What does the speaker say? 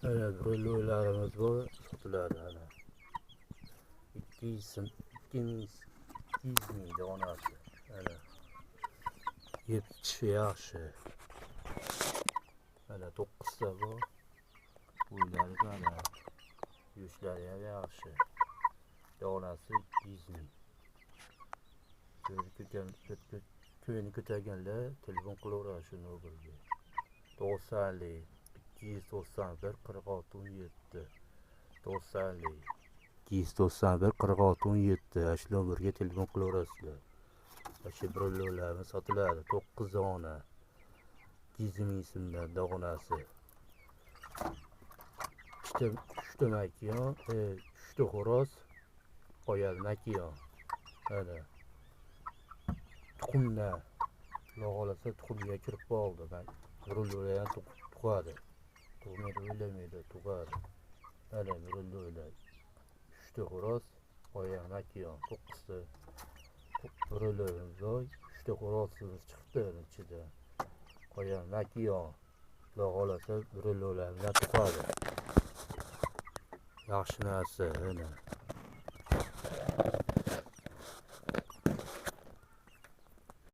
Ana broilerlarimiz bor, sotiladi ana. 200 ming donasi. Ana yeb ichishi yaxshi. Ana 9 ta bor. Uylari ana yushlari ham yaxshi. Donasi 200 ming. To'yini ko'targanlar telefon qilaveradi shu nomerga. 90 291 46 17 90 291 46 17 shu nomerga telefon qilaverasizlar. Shu broilerlarni sotiladi 9 dona 200 ming so'mdan donasi. 3 ta makiyon, 3 ta xo'roz, qolgan makiyon. Ana tuxumdan Xudo tuxumga kirib qoldi. Broiler ham tug'adi. Tug'maydi o'ylamaydi, tug'adi. Ana broiler 3 ta xo'roz, qolgan makiyon 9 ta broilerimiz bor. 3 ta xo'rozimiz chiqdi ichidan. Qolgan makiyon Xudo broilerlardan tug'adi. Yaxshi narsa ana.